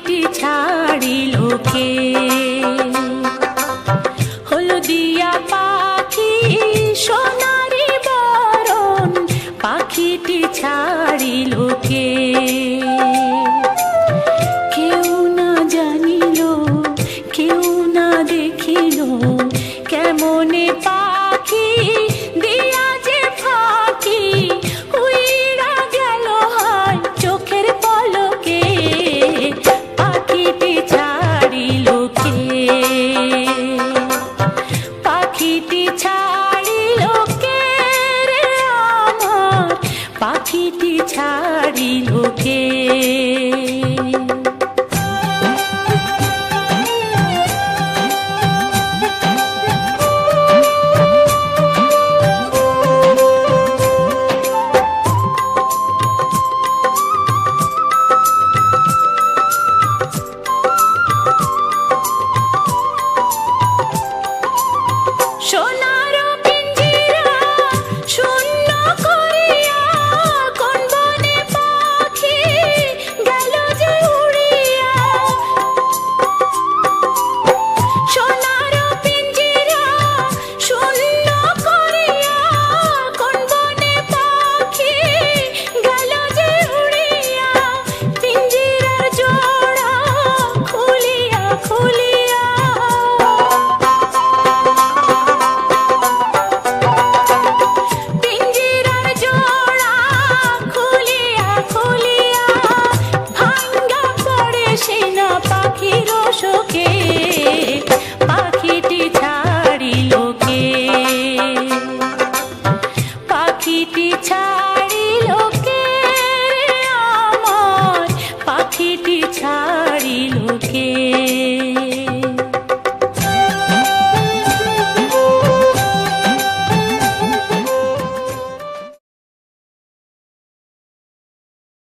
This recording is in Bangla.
পাখিটি ছাড়িল কে? হলদিয়া পাখি সোনারি বরণ, পাখিটি ছাড়িল কে? কেউ না জানিল, কেউ না দেখিল, কেমনে পাখি দিয়া যে ফাঁকি উইরা গেল হয় চোখের পলকে। পাখিটি ছাড়িল কে? পাখিটি ছাড়িল কে রে আমার? পাখিটি ছাড়িল কে? সোনার পিঞ্জিরা শূন্য করিয়া কোন বনে পাখি গেল যে উড়িয়া। সোনার পিঞ্জিরা শূন্য করিয়া কোন বনে পাখি গেল যে উড়িয়া। পিঞ্জিরার জোড়া খুলিয়া খুলিয়া, পিঞ্জিরার জোড়া খুলিয়া খুলিয়া ভাঙ্গা পড়ে সেনা পাখির শোকে। পাখিটি